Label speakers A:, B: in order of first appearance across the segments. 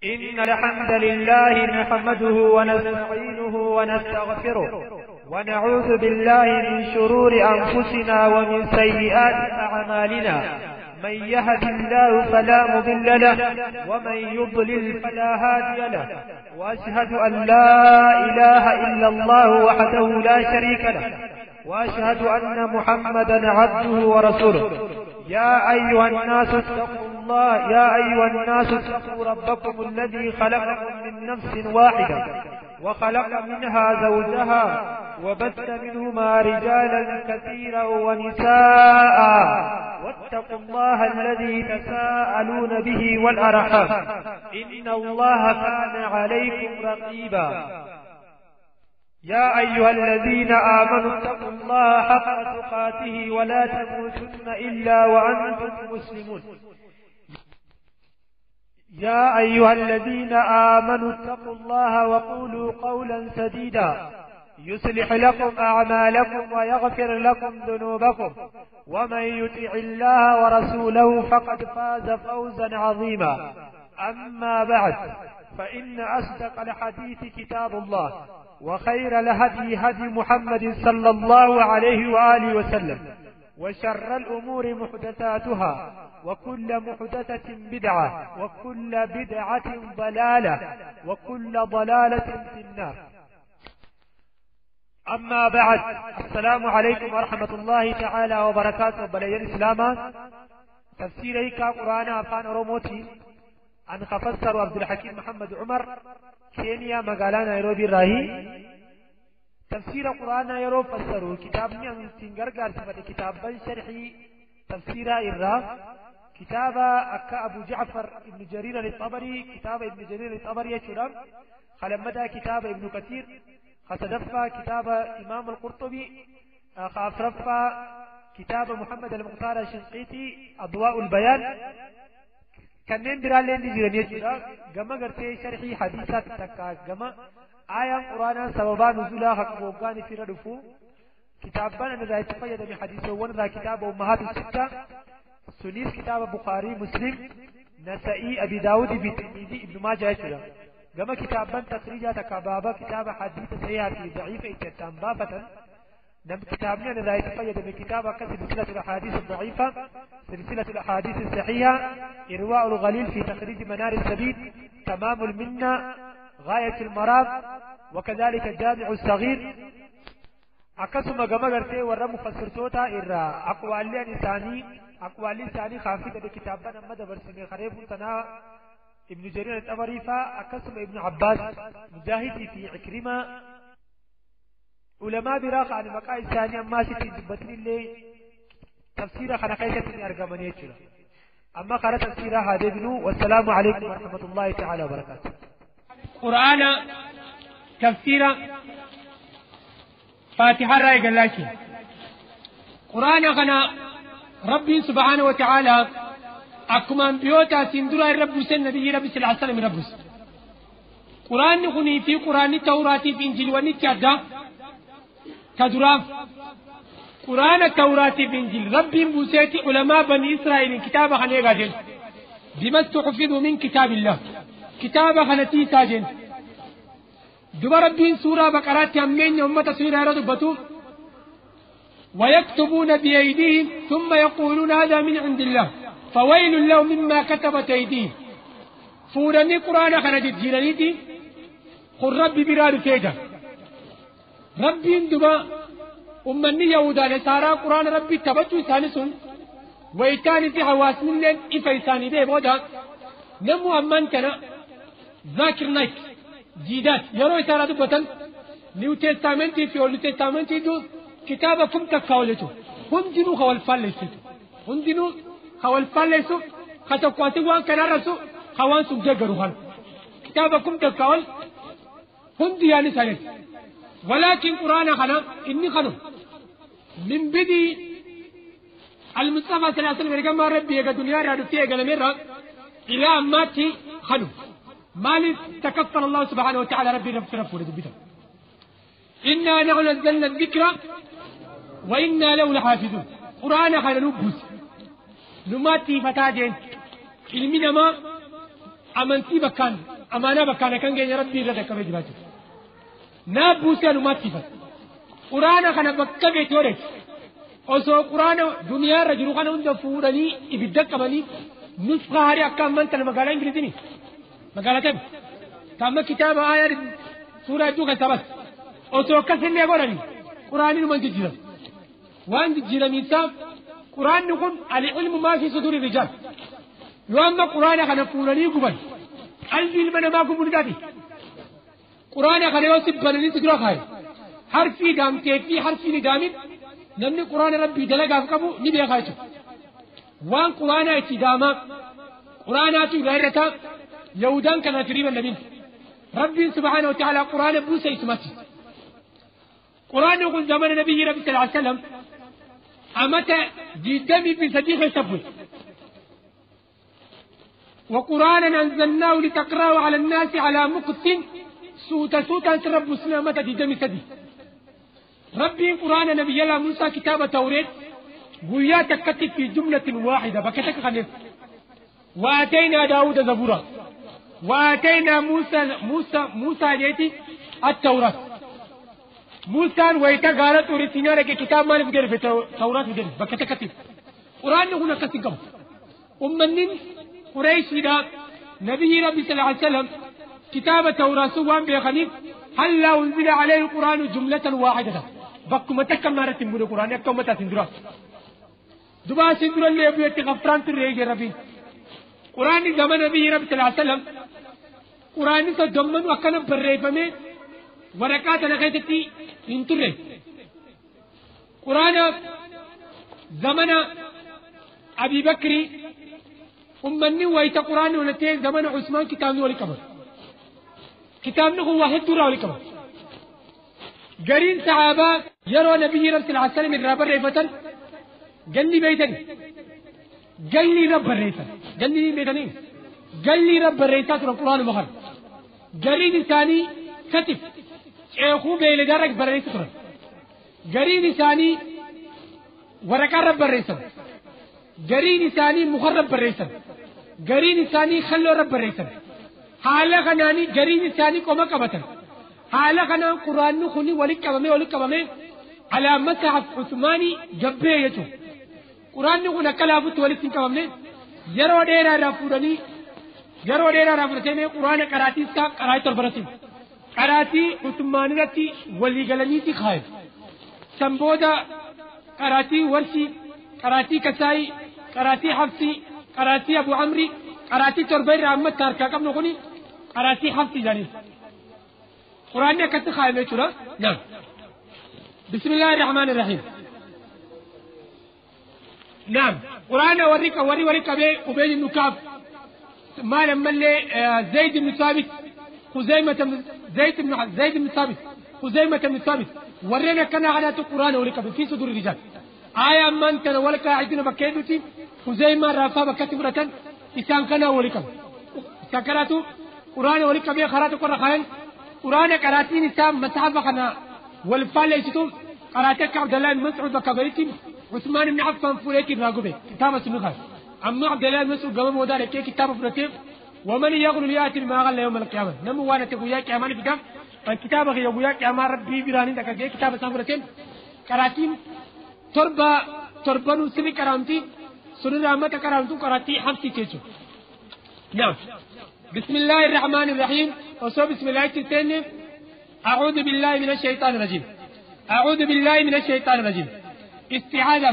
A: إن الحمد لله نحمده ونستعينه ونستغفره ونعوذ بالله من شرور أنفسنا ومن سيئات أعمالنا. من يهد الله فلا مضل له ومن يضلل فلا هادي له، وأشهد أن لا إله إلا الله وحده لا شريك له، وأشهد أن محمدا عبده ورسوله. يا أيها الناس اتقوا ربكم الذي خلقكم من نفس واحدة وخلق منها زوجها وبث منهما رجالا كثيرا ونساء، واتقوا الله الذي تساءلون به والأرحام إن الله كان عليكم رقيبا. يا أيها الذين آمنوا اتقوا الله حق تقاته ولا تموتن إلا وأنتم مسلمون. يا أيها الذين آمنوا اتقوا الله وقولوا قولا سديدا يصلح لكم أعمالكم ويغفر لكم ذنوبكم، ومن يطع الله ورسوله فقد فاز فوزا عظيما. أما بعد، فإن أصدق الحديث كتاب الله، وخير الهدي هدي محمد صلى الله عليه وآله وسلم، وشر الأمور محدثاتها، وكل محدثة بدعة، وكل بدعة ضلالة، وكل ضلالة في النار. أما بعد، السلام عليكم ورحمة الله تعالى وبركاته. بلي الإسلام تفسيري قرآن أفان روموتي أن خفسر عبد الحكيم محمد عمر كينيا مقالا نيروبي راهي تفسير القرآن يرو فسروا كتابني أن تنقرقر سفر كتابا شرحي تفسير إراف كتاب أكا أبو جعفر ابن جرير الطبري، كتاب ابن جرير الطبري يشرم خلمدا كتاب ابن كثير، خصدفا كتاب إمام القرطبي، خافرفا كتاب محمد المختار الشنقيطي أضواء البيان. كنين برالين دي جرانية يشرم قم قرتي شرحي حديثات تكا قم آية قرآن سببا نزولها حقوقان في ردفو كتابان أن ذا يتفيد من حديثه ونذا كتاب أمهات الستة، سنيس كتاب بخاري مسلم نسائي أبي داود بالترمذي ابن ماجه يشرح. كما كتابان تخريجات كبابا كتاب حديث سيئة ضعيفة اتتام بابة. نم كتابنا أن ذا يتفيد من كتاب سلسلة الأحاديث الضعيفة، سلسلة الأحاديث الصحيحة، إرواء الغليل في تخريج منار السبيل، تمام المنة، غاية المرام، وكذلك الجامع الصغير. أقسم جمعرتي ورا مفسرتوتا إرا أقوال لساني خافية بكتابنا مدى برسمي خريف تنا ابن جرير الطبري فأقسم ابن عباس مجاهد في عكرمة علماء براق عن مقاء الثانية ما ستي دبتني اللي تفسير خنقية أرقمانية. أما قرأ تفسير هذا ابنه. والسلام عليكم ورحمة الله تعالى وبركاته.
B: قرآن تفسير فاتحة رأي قلاشي قرآن غنا ربي سبحانه وتعالى أكمان بيوتا سندرا الرب سن نبي ربي صلى الله عليه وسلم ربس قرآن نخني في قرآن التوراة في إنجيل ونكادا كدراف قرآن التوراة في إنجيل ربي بوسيتي علماء بني إسرائيل كتاب خنيقا جل بما استحفظوا من كتاب الله كتاب خنتي ساجن دوبا ربين سورة بقرات يمين أمة سورة ردبتو ويكتبون بأيديهم ثم يقولون هذا من عند الله فويل لهم مما كتبت أيديهم. فورني قرآن خنجد جيرانيتي قل ربي براد فيدا ربين دوبا أمني يهودا نسارا قرآن ربي تبتو ثالثون ويتاني في حواس من لين إفايساني بيه بودا نمو أمان كنا ذاكر نايك جيدات يرو إسارة دوبتن نيو تستامنتي في أولو تستامنتي دو كتابة كم تكاولتو هندنو خوال فالسو هندنو خوال فالسو خطواتي وان كنا رسو خوان سبجاقرو خال كتابة كم تكاول هندي يعني سالس. ولكن قرآن خنا إني خنو من بدي المصطفى صلى الله عليه وسلم كما ربي يا دنيا رادو فيها قلميرا إلى أماتي خنو مالي تكفل الله سبحانه وتعالى ربي نفس رفوه لذبته إنا نحن نزلنا الذكر وإنا له لحافظون. قرآن خنا نبوس نماتي فتاجين علمنا ما amantii bakkaan amaanaa bakkaan kan geenye rabbii irra dhaqqabee jiraatu naaf buusee anumaatti ifate quraana kana bakka beekti odeessu osoo quraana duniyaa irra jiru kana hunda fuudhanii ibidda qabanii nusxaa haarii akka amman tana magaalaa ingiliziini magaalaa ta'e tamma kitaaba aayaa suuraa hedduu kan sabas osoo akkasillee godhanii quraaniin man jijjiiran waan jijjiiramiisaaf quraanni kun al-ilmu maa fi suduuri rijaal yoo amma quraana kana fuudhanii guban qalbii ilma namaa gubuu ni dhaati quraana kana yoo sibbananii dura kaaye harfii daamtee fi harfii ni daamin namni quraana rabbii dalagaaf qabu ni beekaa jechuudha waan quraana itti daamaa quraanaatu irraa irrataa yahudaan kana tiriiban nabiin rabbiin subhaanahu wa ta'ala quraana buuse isumatti quraanni kun zamana nabiyyi rabbi sallallahu alaihi wasallam amata jiddamii fi sadii keessa bu'e وقرآنا أنزلناه لتقرأه على الناس على مكث سوتا رب سلامة دم سدي ربي قرآن نبي الله موسى كتاب التوراة ويا تكتب في جملة واحدة بكتك خلف وآتينا داود زبورا وآتينا موسى جيتي التوراة موسى ويتا قالت ورسينا لك كتاب ما نفجر في التوراة وجر بكتك كتب قرآن هنا كتب أمنين قريش إذا نبي ربي صلى الله عليه وسلم كتاب التوراة وان بيخنيف هل لا أنزل عليه القرآن جملة واحدة بكم تكم نارة تنبول القرآن يكم متى سندرا دبا سندرا اللي يبي يتغفران تريج ربي قرآن زمان نبي ربي صلى الله عليه وسلم قرآن تجمن وكان بريفة من وركات نخيتي انتري قرآن زمان أبي بكر أمني ويت قرآن ونتين زمان عثمان كتابنا ولي كمان كتابنا هو واحد دورة ولي كمان قرين صحابة يرى نبي رب صلى الله عليه وسلم الرابر ريفتن قال لي بيتني قال لي رب الريفتن قال لي بيتني قال لي رب الريفتن القرآن مخر قرين ثاني كتف شيخو بيلدارك بريفتن قرين ثاني ورقة رب الريفتن قرين ثاني مخرب بريسن قرين ثاني خلو رب بريسن حالا خناني قرين ثاني كما كبتن حالا خنان قرآن نخوني ولي كبامي على مسحف عثماني جبه يتو قرآن نخونا كلافت ولي كبامي يرو ديرا رافوراني قرآن قراتي سا قرائي تربرسين قراتي عثماني راتي ولي غلنيتي خائف سنبودا قراتي ورسي قراتي كسائي قراتي حفصي قراتي أبو عمري قراتي تربير أحمد تاركا كم نقولي قراتي حفصي جاني قرآن كتب خايمة ترى نعم بسم الله الرحمن الرحيم نعم قرآن وريك أبي النكاف ما لما اللي زيد بن ثابت زيد بن ثابت خزيمة بن ثابت ورينا كان على القرآن وريك في صدور الرجال آية من تنول كاعدين بكيدتي خزيمة رافا بكتبرة إسان كنا ولكم سكراتو قرآن ولكم يا خراتو كرخان قرآن كراتين إسام مسحب خنا والفال يشتم قراتك عبد الله بن مسعود بكبرتي عثمان بن عفان فوليك راغبه كتاب سنخاس أما عبد الله بن مسعود قام مودار كتاب فرتيب ومن يغل ليأتي ما غل يوم القيامة نمو وانا تقويا كأمان في كتاب الكتاب غير يقويا كأمان ربي براني تكجي كتاب سافرتين كراتين تربانو سري كرامتي سر رحمة كرامتو كراتي حمسي تيجو نعم بسم الله الرحمن الرحيم وصو بسم الله تتنى أعوذ بالله من الشيطان الرجيم أعوذ بالله من الشيطان الرجيم استعاذة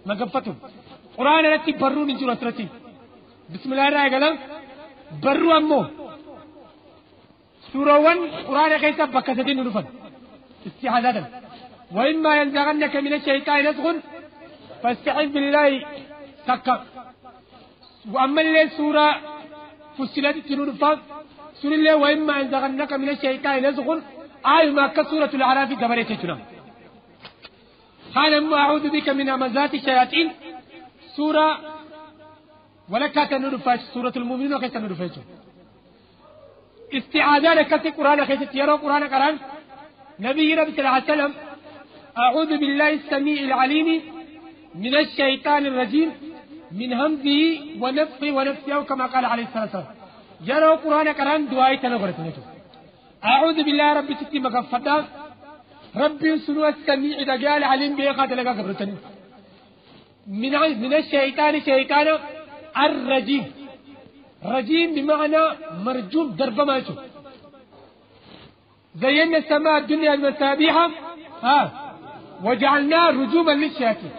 B: مقنفتو قرآن رتي برو من سورة رتي بسم الله الرحمن الرحيم برو أمو سورة 1 قرآن كيسا بكستين نرفن استعاذة وإما ينزغنك من الشيطان نزغ فاستعذ بالله سكا وأما اللي سورة فصلت التنور فاق سورة الله وإما ينزغنك من الشيطان نزغ ما كسورة الأعراف قبرتنا قال أما أعوذ بك من همزات الشياطين سورة ولك تنور فاش سورة المؤمنين وكيف تنور فاش استعاذة لك قرآن كيف تيرى قرآن قرآن نبي رب صلى الله عليه وسلم أعوذ بالله السميع العليم من الشيطان الرجيم من همزه ونفخه ونفسه كما قال عليه الصلاة والسلام جرى القرآن كرام دعائي تنقرت أعوذ بالله ربي ستي مكفتا ربي سنو السميع إذا قال عليم بيقات لك قبرتني من الشيطان شيطان الرجيم رجيم بمعنى مرجوم ضرب ما يشوف زينا السماء الدنيا المسابيح وجعلناه رجوما للشياطين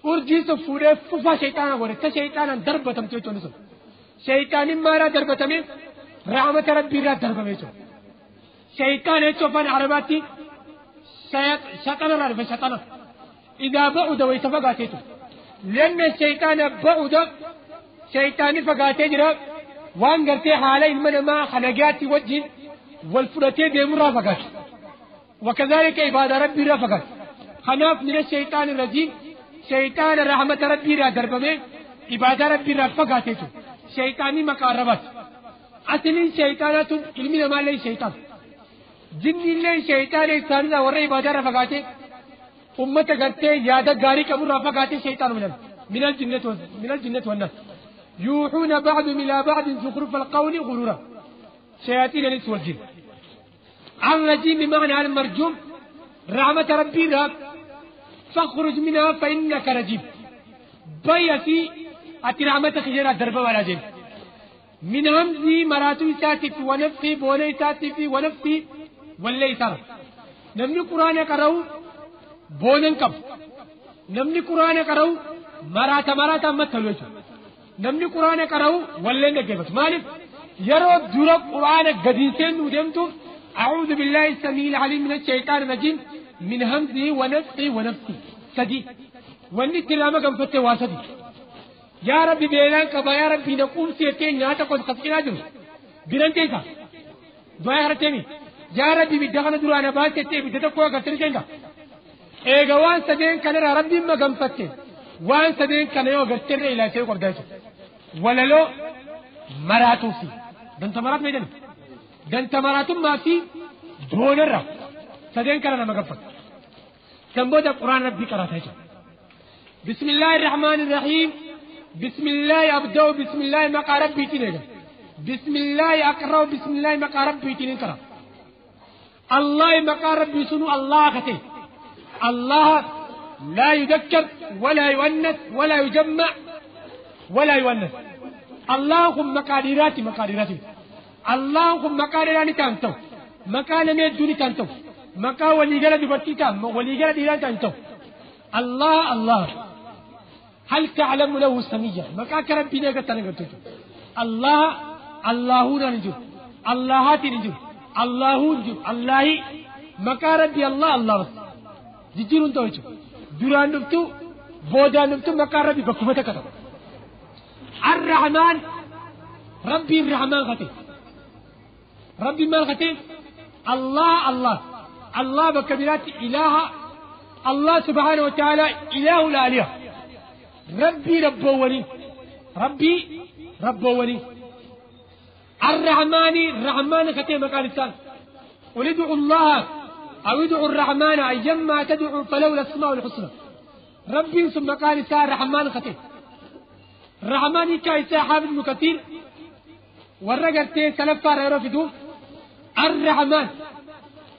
B: أرجي سفورة ففا شيطانا ورث شيطانا ضربة تمتيتون نسو شيطان ما را ضربة من رحمة ربي را ضربة ميشو شيطان يشوفان عرباتي شيطان را رفع شيطانا إذا بعد ويتفقاتيتو لأن الشيطان بعد شيطان فقاتي جرا وان قرتي حالين من ما خنقاتي وجه والفرتي ديمرا فقات وكذلك عباد ربي را فقات خناف من الشيطان الرجيم شيطان رحمة ربي را دربمه عباد ربي را فقاتيتو شيطاني مقاربات أصلين شيطانات علمي ما لي شيطان جن لي شيطان إنسان لا ورّي عباد را فقاته أمة قرتي يادة غاري كبر را فقاته شيطان من الجنة والناس يوحون بعضهم إلى بعض زخرف القول غرورا شياطين الإنس والجن الرجيم بمعنى المرجوم رحمة ربي راك فاخرج منها فإنك رجيم بيتي أتي رحمتك جرى دربة ولا جن من همزي مراتو ساتف ونفسي بوني ساتف ونفسي واللي سار نمني قرآن كرو بونن كب نمني قرآن كرو مراتا متلوجو نمني قرآن كرو واللي نجيبت مالك يرو درب قرآن قديسين ودمتم أعوذ بالله السميع العليم من الشيطان الرجيم من همزه ونفسي سدي وني تلامة كم فتة واسدي يا ربي بيلان كبا يا ربي نقوم سيتين ناتا قد خسكنا جم بيرنتيسا دعاء هرتيني يا ربي بدخنا درانا باس سيتين بدتقوى كتير جنگا إيجوان سدين كنر ربي ما كم فتة وان سدين كنيو كتير إلى شيء قرداسو ولا لو مراتو في دنت مرات ميدن دنت مراتو ما في دونرا سدين كنر ما كم فتة سنبود القرآن ربي قرأته بسم الله الرحمن الرحيم بسم الله أبدأ بسم الله مقا ربي تنين بسم الله أقرأ بسم الله مقا ربي تنين كرا الله مقا ربي سنو الله خطي الله لا يذكر ولا يؤنث ولا يجمع ولا يؤنث اللهم مقاديراتي اللهم مقاديراني تانتو مقال ميدوني تانتو مقا وليغلا دبتي تام وليغلا ديران تانتو الله هل تعلم له سميا مقا كربينا كتنغتو الله ننجو اللهات ننجو الله ننجو الله مقا ربي الله جيرون توجو دوران نفتو بودا نفتو مقا ربي بكفتا كتب الرحمن ربي الرحمن خطي ربي ما خطي الله بكبيرات إله الله سبحانه وتعالى إله الآلهة ربي ربوني الرحمن كتير مقال الثاني قل ادعوا الله أو ادعوا الرحمن أيما تدعوا فله الأسماء الحسنى ربي ثم قال الثاني الرحمن كتير الرحمن كايسا حافظ ابن كثير ورقرتي سلفا رفدوه الرحمن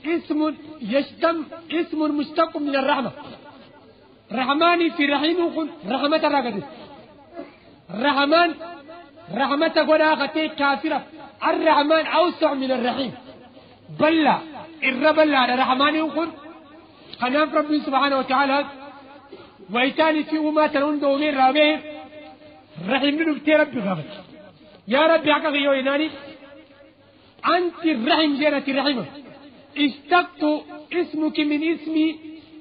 B: اسم مشتق من الرحمة رحماني في رحيم رحمة الرقد الرحمن رحمة قراغتي كافرة الرحمن أوسع من الرحيم بلا الربلا الرحمن يقول خناف ربي سبحانه وتعالى ويتاني في أمة تنون دومين رابين رحيم نبتي ربي غابت يا ربي حقا يويناني أنت الرحيم جيرة الرحيمة اشتقت اسمك من اسمي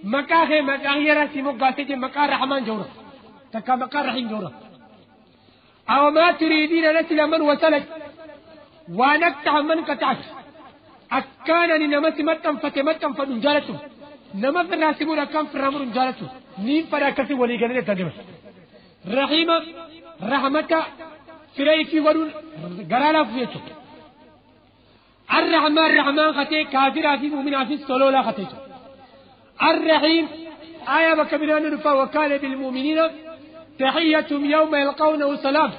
B: مكاه يراسي مقاسيتي مكاه رحمن جورا تكا مكاه رحيم جورا أو ما تريدين نسل من وصلت ونكتع من قطعت أكانني نمس متم فتمتم فنجالتم نمس ناسبون أكام فرامر نجالتم نين فراكسي وليغاني تدمت رحيمة رحمة فريك ورون غرالا فيتو الرحمن خطي كافر عزيز مؤمن عزيز صلولا خطيته الرحيم آية بكبيران نفا وكان بالمؤمنين تحيتهم يوم يلقونه سلام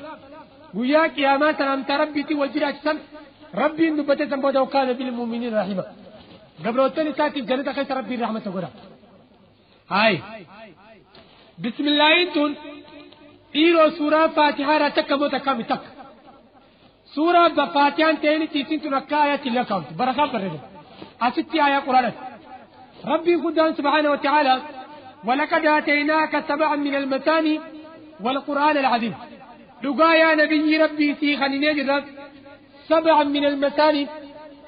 B: وياك يا ما سلام تربيتي والجراج سن ربي نبتة سنبودا وكان بالمؤمنين رحيما قبل وتاني تاتي الجنة خيس ربي الرحمة تقول هاي بسم الله انتون إيرو سورة فاتحة راتك موتكام تك سورة بفاتحة تاني تيسين تنكا آيات الله كاونت بركة برده أستي آية قرآن ربي قدام سبحانه وتعالى ولقد آتيناك 7 من المثاني والقرآن العظيم لقايا نبي ربي سيخني نجرب 7 من المثاني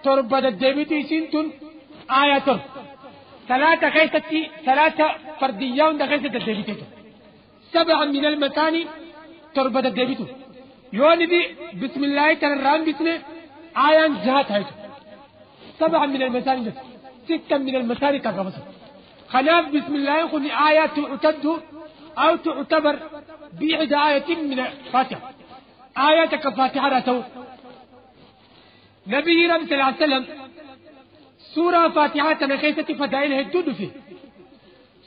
B: تربد الدبيتي سنتون آية 3 خيستي 3 فرديون دخيست الدبيتي 7 من المثاني تربد الدبيتو يوني دي بسم الله تنرام بسمه آيان جهات هايتو 7 من المثاني 6 من المثاني تربس خلاف بسم الله يقول آيات تعتد أو تعتبر بإحدى آية من الفاتحة آيات كفاتحة راتو نبي رب صلى الله عليه وسلم سورة فاتحة تنخيسة فدائله الدود فيه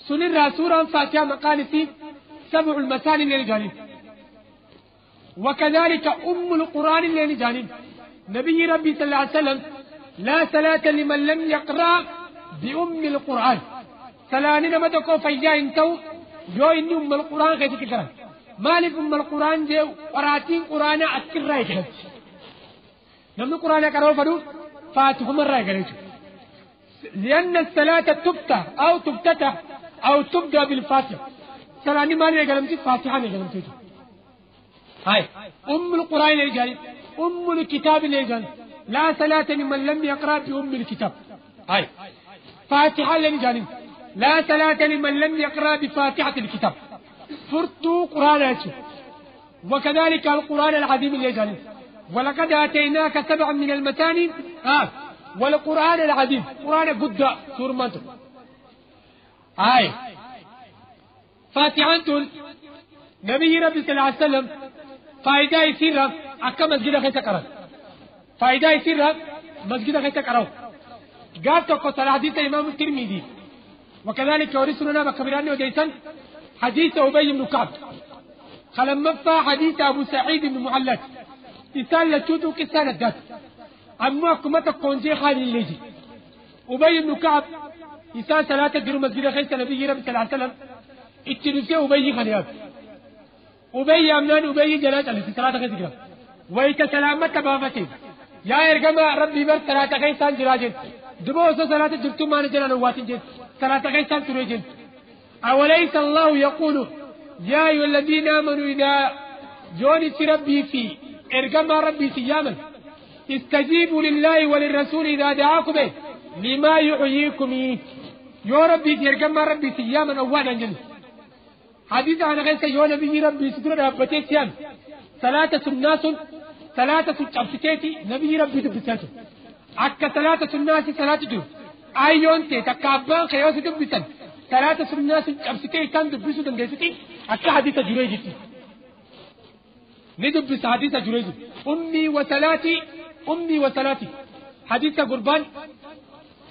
B: سنرى سورة فاتحة مقالسي 7 المثاني للجانب وكذلك القرآن للجانب نبي ربي صلى الله عليه وسلم لا صلاة لمن لم يقرأ القرآن سلانين مدكو فيجا انتو جو إن القرآن كيف تكرر مالك القرآن جو وراتين قرآن أكر رأي كرت نمن القرآن كرو فدو فاتهم الرأي كرت لأن الصلاة تفتح أو تبدأ بالفاتحة سلاني مالي يقلمتي فاتحة يقلمتي هاي القرآن يجاني الكتاب يجاني لا صلاة لمن لم يقرأ الكتاب هاي فاتحة يجاني لا صلاة لمن لم يقرأ بفاتحة الكتاب فرتو قرآن يجو وكذلك القرآن العظيم يجاني ولقد آتيناك 7 من المثاني والقرآن العظيم قرآن قد سور منتو هاي فاتحة نبي ربي صلى الله عليه وسلم فايدة يصير أكا مسجد خيسا كرا فايدة يصير مسجد خيسا كرا قال تقول حديث إمام الترمذي وكذلك ورسولنا بكبراني وديسان حديث أبي بن كعب خلما فا حديث أبو سعيد بن معلق إسال لتوتو كسان الدات أما كمتا كونجي خالي الليجي أبي بن كعب إسال 3 درو مسجد خيسا نبي ربي صلى الله عليه وسلم اتنسي أبي خليات أبي أمنان أبي جلات على 3 خيسا ويت سلامة بابتين يا إرقام ربي بر 3 خيسان جراجين دبو أسو 3 جلتو ما نجلان واتين جين 3 خيسان تريجين أوليس الله يقول يا أيها الذين آمنوا إذا جوني ربي في إرقام ربي سياما استجيبوا لله وللرسول إذا دعاكم لما يحييكم يا ربي إرقام ربي سياما أولا جن حديث عن غير يا نبي ربي سترى أبتي سيام 3 الناس 3 شخصيتي نبي ربي تبتسم أكا 3 الناس 3 جو أيون تي تكابان خيوس تبتسم 3 الناس شخصيتي كان تبتسم دنجستي أكا حديث جريجي ندبس حديث جريجي أمي وصلاتي حديث قربان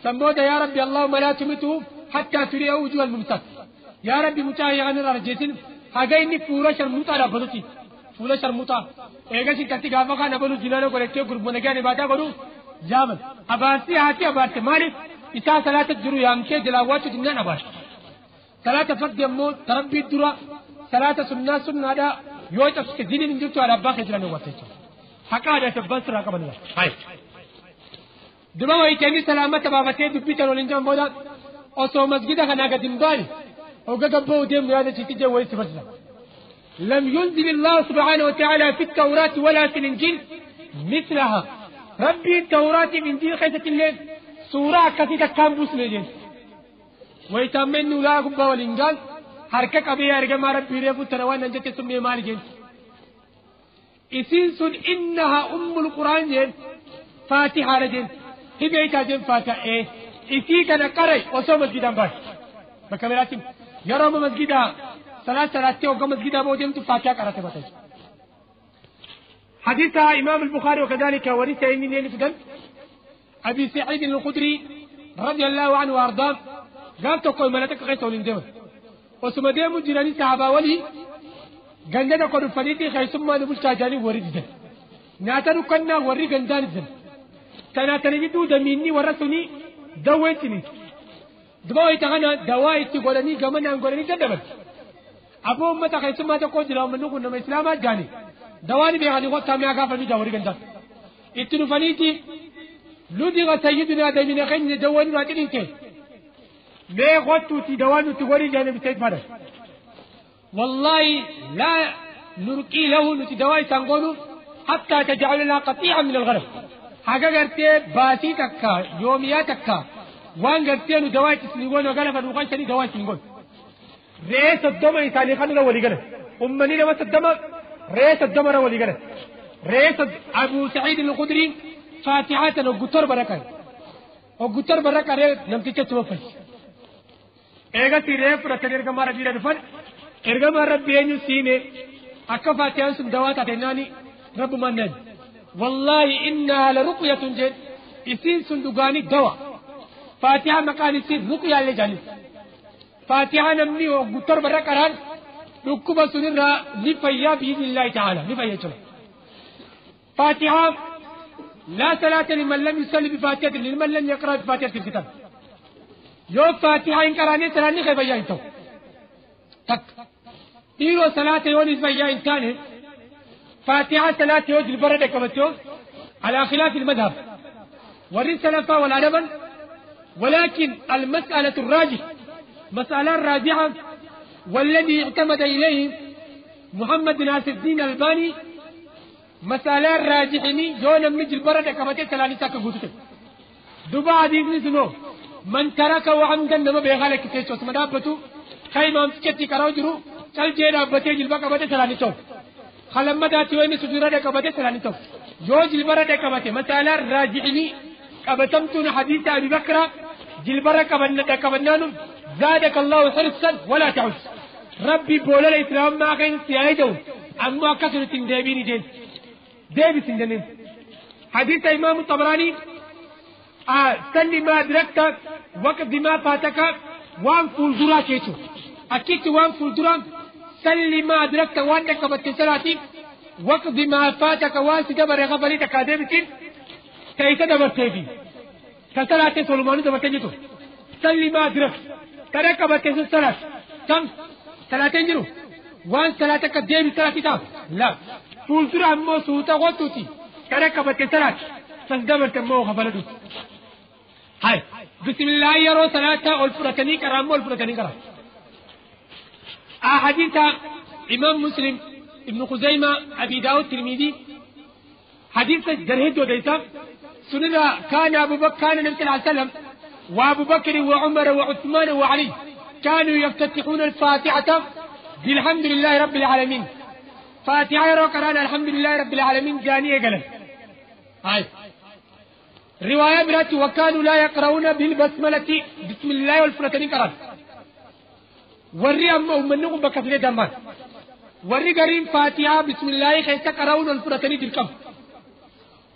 B: سمودا يا ربي اللهم لا تمته حتى تريه وجوه الممتاز يا ربي متاهي عن الرجيتين هاجيني فورا شرموتا ربلتي فورا شرموتا إيجاسي كتي غافا نبلو جنانو كريتيو قربان كان باتا قرو جامن أباسي هاتي أباسي مالك إسا 3 جرو يامشي دلاواتو جنان أباس 3 فرد يمو تربي الدرا 3 سنة سنة دا يوجد كزيني نجلتو على باقي جلانو واتيتو حقا دا سبان سراقا بنوا هاي دبا ويتاني سلامة بابتين دبيتان ولنجان بودا أصو مسجدة خناقة دنباني وقبو ديم هذا تيجي ويسفرنا لم ينزل الله سبحانه وتعالى في التوراة ولا في الإنجيل مثلها ربي التوراة الإنجيل خيسة الليل سورة كثيرة كامبوس لجين ويتمن لا قبا والإنجال حركة أبي أرجع ما ربي ريفو تروان نجت سمي مال جين إسين سن إنها القرآن جين فاتحة رجين هبيتا جين فاتحة إسي كان قري وصوم الجدام باش بكاميراتي يرى مسجدا 3 وقام مسجدا بوديم تفاتحة قرأت باتاي حديث إمام البخاري وكذلك ورثه من ينفدن أبي سعيد الخدري رضي الله عنه وأرضاه قال تقول ملتك غيث ولندم وسمديم جيراني صحابة ولي ganda ko faniti khaysumma du mustajani waridan nataru kanna wari gandan zan kana tanidu da minni warasuni dawetini dawai ta kana dawai ti golani gamana golani tadaban abu mata khaysumma ta ko jira mun ku na islama jani dawani be hali ko tamya ga fami da wari gandan itinu faniti ludi ga sayyidina da min khayn dawani wa tidin ke me gotu ti dawani ti wari jani bi tay fada wallahi la nurqi lahu ti dawai tangonu حتى تجعل لنا قطيعا من الغنم حاجة قرتي باتي تكا يوميات تكا وان قرتي انو دواي تسليقون وقال فنوقان شني دواي تسليقون رئيس الدم يسالي خلنا ولي قال أمني لما الدم رئيس الدم ولي قال رئيس أبو سعيد الخدري فاتحة وقتر بركة وقتر بركة نمتي توفي ايغا سيريف رتنير كمارا جيرا دفن ارغا مارا بينيو سيني اكا فاتحة سم دوات اتناني رب منن والله إنها لرقية جد يسين سندقاني دواء فاتحة مكان يسين رقية اللي جاني فاتحة نمني وقتر بركران ركوبة سنرى لفيا بإذن الله تعالى لفيا جل فاتحة لا صلاة لمن لم يصلي بفاتحة لمن لم يقرأ بفاتحة الكتاب يوم فاتحة إن كراني تراني خير بيا إنتو تك إيرو صلاة يونس بيا إنتاني فاتحة صلاة يوجد البردة كمتو على خلاف المذهب والرسالة والعلما ولكن المسألة الراجح مسألة راجحة والذي اعتمد إليه محمد ناصر الدين الألباني مسألة راجحني جونا من البردة كمتو سلاني ساكا قوتك دبا عديد نسنو من ترك وعمدا نما بيغالك تيشوس مدابتو خيما مسكتي كراوجرو چل جينا بتيج البا كمتو سلاني تو خلما داتي وين سجورة كبتة سلاني تو جو جلبرة كبتة مثلا راجعني كبتمتون حديث أبي بكر جلبرة كبنانو زادك الله حرصا ولا تعد ربي بولا الإسلام ما كان سيايدو أما كثرة دابيني دابي سندنين حديث إمام الطبراني سلي ما أدركت وقت ما فاتك وان فولدرا كيتو أكيد وان فولدرا سلي ما أدركت وانك بتسلاتي وقت ما فاتك واسي دبر غفلي تكادمتين كيف دبر تيبي كسلاتي سلمان دبر تجتو سلي ما أدركت ترك بتسلات كم سلاتين جرو وان سلاتك ديبي سلاتي تام لا فولتر أمو سوتا غوتوتي ترك بتسلات سندبر تمو غفلدو هاي بسم الله يرو سلاتا والفرتني كرام والفرتني كرام حديث إمام مسلم ابن خزيمة أبي داود الترمذي حديث جرهد وديسا سننا كان أبو بكر كان النبي صلى الله عليه وسلم وأبو بكر وعمر وعثمان وعلي كانوا يفتتحون الفاتحة بالحمد لله رب العالمين فاتحة وقرأنا الحمد لله رب العالمين جانية قلم هاي رواية برات وكانوا لا يقرؤون بالبسملة بسم الله والفرتين قرأ ورّي أما أمنهم بكثرة دمان ورّي قرين فاتحة بسم الله خيسا قرأون والفرتين تلكم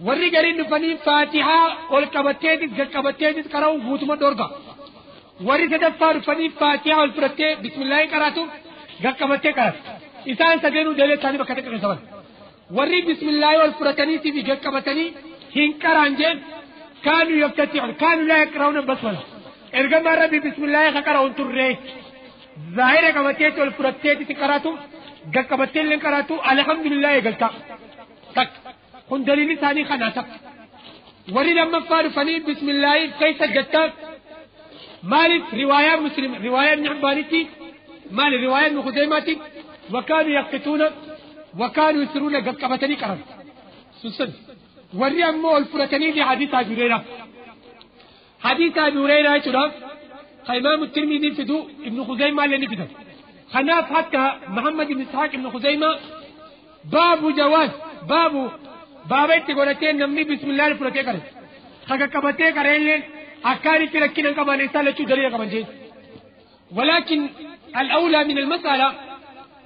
B: ورّي قرين نفني فاتحة والكبتين قرأون بوتما دورغا ورّي تدفع نفني فاتحة والفرتين بسم الله قرأتو كبتين قرأت إنسان سجنوا دليل ثاني بكثرة كذبان ورّي بسم الله والفرتين تبي كبتين هنكر عنجل كانوا يفتتحون كانوا لا يقرؤون البسملة ارجع ربي بسم الله قرأون ترى ظاهر كبتين والفرتين تقرأتو كبتين لين قرأتو الحمد لله يقولتا تك كن دليل ثاني خناتك وري لما فارفني بسم الله كيف جتا مالك رواية مسلم رواية ابن حبانتي مالك رواية ابن خزيمة وكانوا يقتون وكانوا يسرون كبتين قرأت سنسن ورّي أمو الفرتني دي حديث أبي هريرة حديث أبي هريرة يتنا إمام الترمذي فدو ابن خزيمة اللي نفده خناف حتى محمد بن إسحاق ابن خزيمة باب جواز باب تقولتين نمني بسم الله الفرتني كره خاك كبتين كرهين أكاري كركين كمان إسالة دليل كمان جين ولكن الأولى من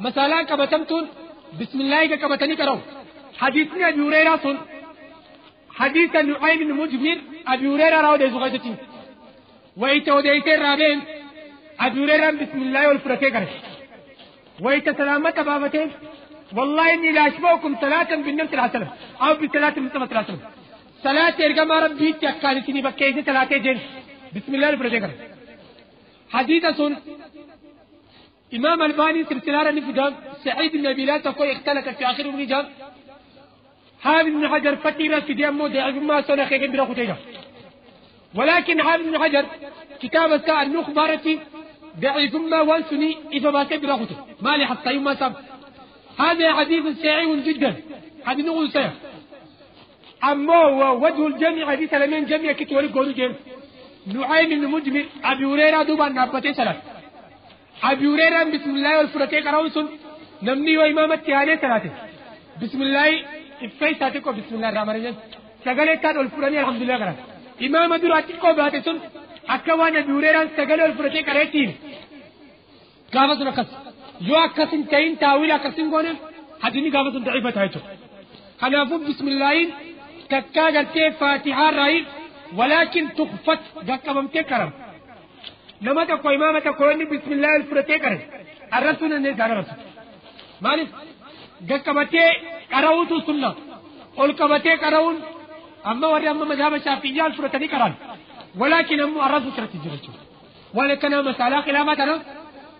B: مسألة كبتمتون بسم الله كبتني كرو حديثنا أبي هريرة صن حديث النعيم بن مجمر أبي هريرة راود زغيتين ويتوديتين رابين أبي هريرة بسم الله والفرتين كره ويتسلامت بابتين والله إني لا أشبهكم صلاة بالنمس العسلة أو بصلاة المصطفى صلى الله عليه وسلم صلاة يرجع ما ربي تكالتني بكيسة صلاة جن بسم الله الرحمن الرحيم حديث سن إمام الباني سلسلة النفجام سعيد بن أبي لا تقول اختلف في آخر النجام حافظ بن حجر فتيرة في ديامو ضعيف ما سنة خير بلا خطيجة ولكن حافظ بن حجر كتاب الساعة النخبارة ضعيف ما وانسني إذا باسي بلا خطيجة ما لي حتى يوم ما ساب هذا حديث سعيد جدا حديث نقول سيء أما وجه الجميع حديث لمن جميع كتوري قولوا جيم نعيم بن مجمل أبي هريرة دوبان نابتي سلام أبي هريرة بسم الله والفرقة كراوسون نمني وإمامة تهاني ثلاثة بسم الله إفاي ساتكو بسم الله الرحمن الرحيم سجلت تاد والفرقة الحمد لله كرام إمام دراتكو باتسون أكوان أبي هريرة سجل والفرقة كراتين قافة نقص يو أكسين تين تاويل أكسين قونن حديني قافة ضعيفة هايتو خنافو بسم الله تكا جرتي فاتحة رأي ولكن تخفت قاكبمتي كرم نما تكو إمامة تكويني بسم الله الفرتي كرم الرسول النزار رسول مالس قاكبتي كراوتو سنة قلقبتي كراون أما وري أما مذهب الشافعية الفرتي كرم ولكن أما الرسول كرتي جرتو ولكن مسألة خلافة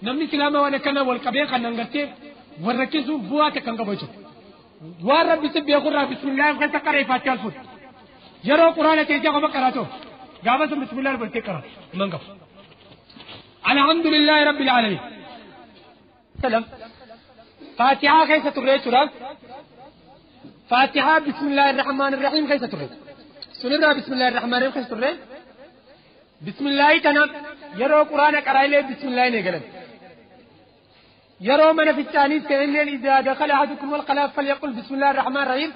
B: نمني سلامة ولكن والقبيل خننغتي وركزوا بواتا كنغبوتو ورب سبي يقول بسم الله وخيسا قرأي فاتحة الفوت يرو قرآن تيجي قبا قرأتو قابس بسم الله البلتي قرأ منقف الحمد لله رب العالمين سلام فاتحة خيسة ترغي ترى فاتحة بسم الله الرحمن الرحيم خيسة ترغي سنرى بسم الله الرحمن الرحيم خيسة ترغي بسم الله تنام يرو قرآن قرأي لي بسم الله نقلن يرو من في التانيث كأن إذا دخل أحدكم الخلاء فليقل بسم الله الرحمن الرحيم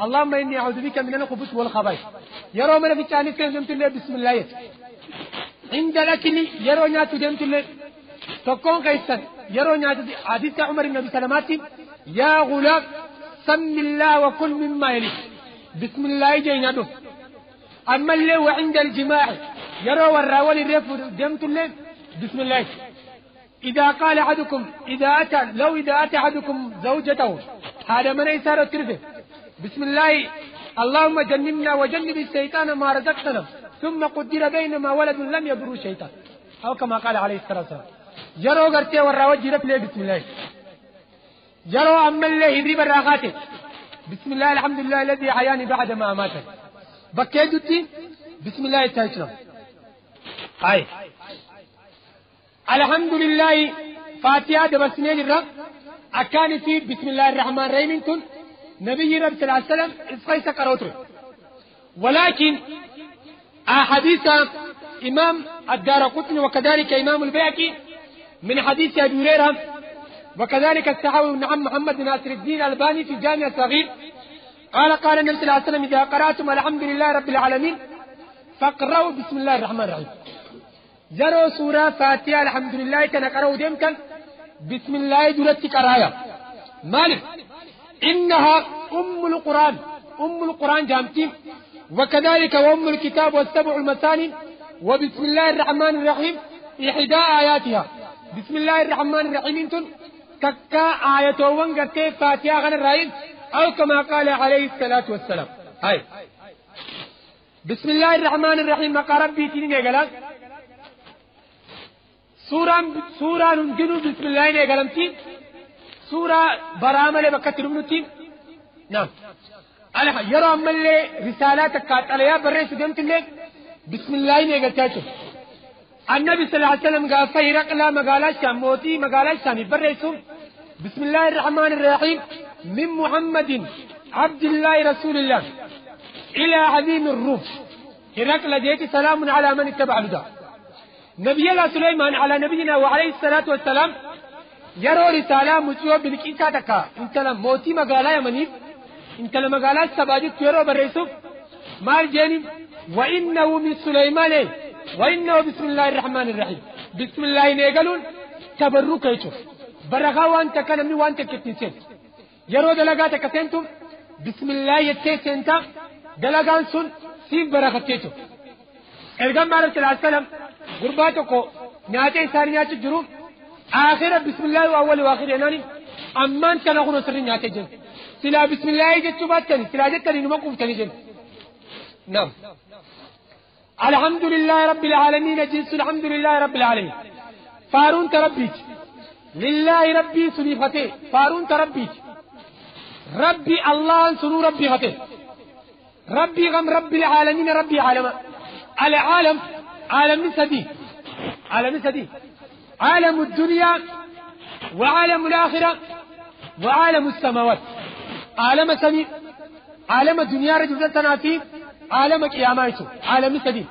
B: اللهم إني أعوذ بك من الخبث والخبائث يرو من في التانيث كأن دمت الله بسم الله عند الأكل يرو ناتو دمت الله تكون قيسا يرو ناتو حديث عمر بن أبي سلمات يا غلام سم الله وكل مما يلي بسم الله جينادو أما اللي وعند الجماع يرو والراولي ريف دمت الله بسم الله إذا قال أحدكم إذا أتى أحدكم زوجته هذا من إسارة ترفه بسم الله اللهم جنبنا وجنب الشيطان ما رزقتنا ثم قدر بينما ولد لم يضر الشيطان أو كما قال عليه الصلاة والسلام جرو قرتي والراوج جرب لي بسم الله جرو أما الله يدريب الراغاتي بسم الله الحمد لله الذي حياني بعد ما أماتني بكيدتي بسم الله التاجنا هاي الحمد لله فاتحة دبسني الرب أكان في بسم الله الرحمن الرحيم تون نبي رب صلى الله عليه وسلم إسقيس كروتر ولكن أحاديث إمام الدارقطني وكذلك إمام البيهقي من حديث أبي هريرة وكذلك السحاوي بن عم محمد بن ناصر الدين الألباني في الجامع الصغير قال النبي صلى الله عليه وسلم إذا قرأتم الحمد لله رب العالمين فاقرأوا بسم الله الرحمن الرحيم جرو سورة فاتحة الحمد لله تنقرأوا ديمكا بسم الله دولت قرايا مالك إنها أم القرآن جامتين وكذلك وأم الكتاب والسبع المثاني وبسم الله الرحمن الرحيم إحدى آياتها بسم الله الرحمن الرحيم انتن تكا آية وانقرتي فاتحة غن الرحيم أو كما قال عليه الصلاة والسلام هاي بسم الله الرحمن الرحيم مقارب بيتين قلق سورة ننجنو بسم الله نقلمتي سورة برامة لبكة رمنتي نعم يرى أما اللي رسالات كات عليها بريس دمت اللي بسم الله نقلتاته النبي صلى الله عليه وسلم قال فيرق لا مقالاش كان موتي مقالاش ثاني بريسهم بسم الله الرحمن الرحيم من محمد عبد الله رسول الله إلى عظيم الروم هرقل جيت سلام على من اتبع الهدى نبي الله سليمان على نبينا وعليه الصلاة والسلام يرو رسالة مسوى بالكيسة تكا انت موتي مقالا يمنيف انت لمقالا سباجت يرو بريسوف مال جانب وإنه من سليمان وإنه بسم الله الرحمن الرحيم بسم الله نيقلون تبرك يشوف برغا وانت كنمي وانت كتنسين يرو دلقاتك سنتم بسم الله يتسنتا دلقان سن سيف برغتيتو ارغم مارس العالم غرباتكو ناتي ساري ناتي جروب آخرة بسم الله وأول وآخر يعني أمان كان أقول سرين ياتجن سلا بسم الله جت باتني سلا جت كريم ما قوم تنجن نعم الحمد لله رب العالمين جنس الحمد لله رب العالمين فارون تربيت لله ربي سنيفته فارون تربيت ربي الله سنو ربي فته ربي غم رب العالمين ربي عالم العالم عالم سدي عالم سدي عالم الدنيا وعالم الآخرة وعالم السماوات عالم سمي عالم الدنيا رجل تناتي عالم قيامته عالم سدي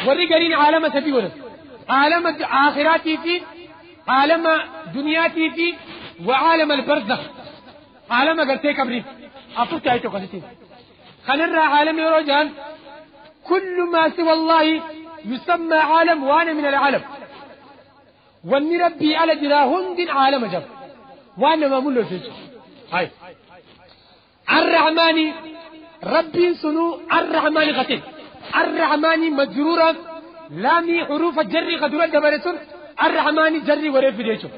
B: ورقرين عالم سدي ولا عالم آخراتي في عالم دنياتي في وعالم البرزخ عالم قرتي كبري أفوت آيته قصتين خنرى عالم يروجان كل ما سوى الله يسمى عالم وانا من العالم واني ربي على جراهن عالم جب وانا ما ملو فيك هاي الرحمن ربي سنو الرحمن قتل الرحمن مجرورا لامي حروف الجر قدرة دبرتون الرحمن جري وريف ديشو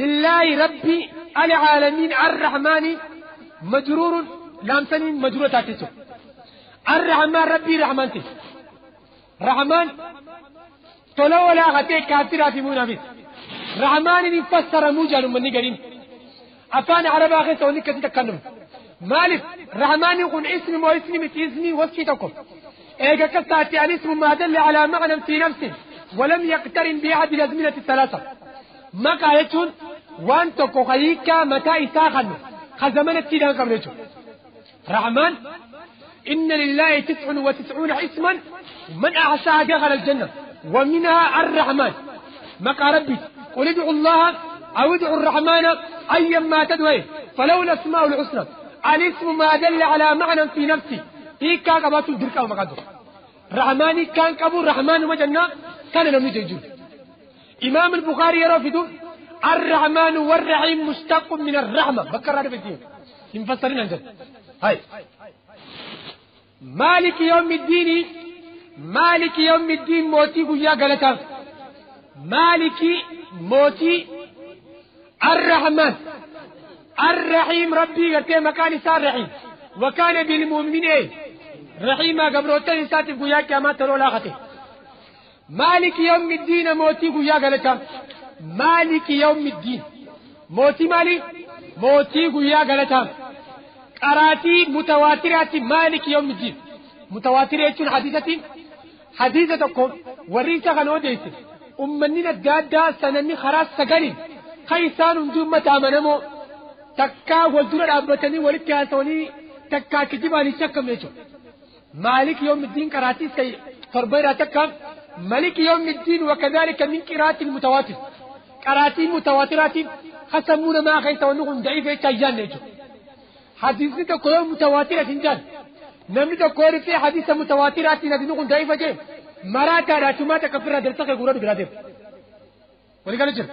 B: لله ربي العالمين الرحمن مجرور لامسني مجرورة تاتيشو الرحمن ربي رحمانتي رحمن تولو ولا غتي كافرة في منافس رحمن يفسر موجال من نجرين أفان عرب آخر سوني كذي تكلم مالك رحمن يكون اسم واسم اسمي وسكتكم إيجا كساتي الاسم ما دل على معنى في نفسه ولم يقترن بأحد الأزمنة الثلاثة ما قايتون وانتو كوكايكا متى إساخن خزمنة تيدان قبلتو رحمن إن لله 99 اسما من أحصاها دخل الجنة ومنها الرحمن ما قال ربي قل ادعوا الله أو ادعوا الرحمن أيما تدعي فلو الأسماء الحسنى الاسم ما دل على معنى في نفسي هي كاكبات الدركة ومقدر رحمن كان كابو الرحمن وجنة كان لم يجوز إمام البخاري يرفض الرحمن والرحيم مشتق من الرحمة بكر هذا بالدين مفسرين عندنا هاي مالك يوم الدين مالك يوم الدين موتي قويا قالتا مالك موتي الرحمن الرحيم ربي قلت مكان صار رحيم وكان بالمؤمنين رحيما قبروتين ساتف قويا كما تروا لاغته مالك يوم الدين موتي قويا قالتا مالك يوم الدين موتي مالي موتي قويا قالتا قراتي متواترات مالك يوم الدين متواترات حديثتكم وريسا غنوديس أمنين الدادة سنني خراس سقرين خيسان جمة آمنمو تكا والدور الأبتني ولكاسوني تكا كتباني شكم ليشو مالك يوم الدين قراتي سي فربيرا تكا مالك يوم الدين وكذلك من قراءة المتواتر قراتي متواترات خسمونا ما خيسونهم ضعيفة تجان ليشو حديثك كل متواترة جان نمني تقول في حديث متواترات ندينكم ضعيفة جه مراتا راتمات كفر درسك غورا بلادهم ولقال جل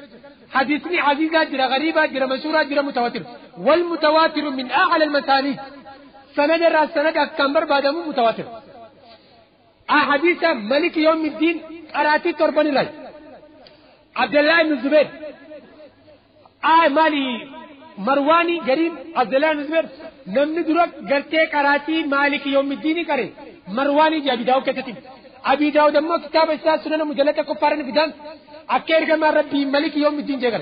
B: حديثني عزيزة جرا غريبة جرا مشهورة جرا متواتر والمتواتر من أعلى المسانيد سند راس سند أكمبر بعدهم متواتر حديث ملك يوم الدين أراتي ترباني لاي عبد الله بن الزبير مالي مرواني قريب عبد الله بن الزبير نمني درك قرتي كراتي مالك يوم الدين كري مرواني جا أبي داود كتتي أبي داود أما كتاب الساس سنن مجلة كفارن فدان أكير كما ربي مالك يوم الدين جاكر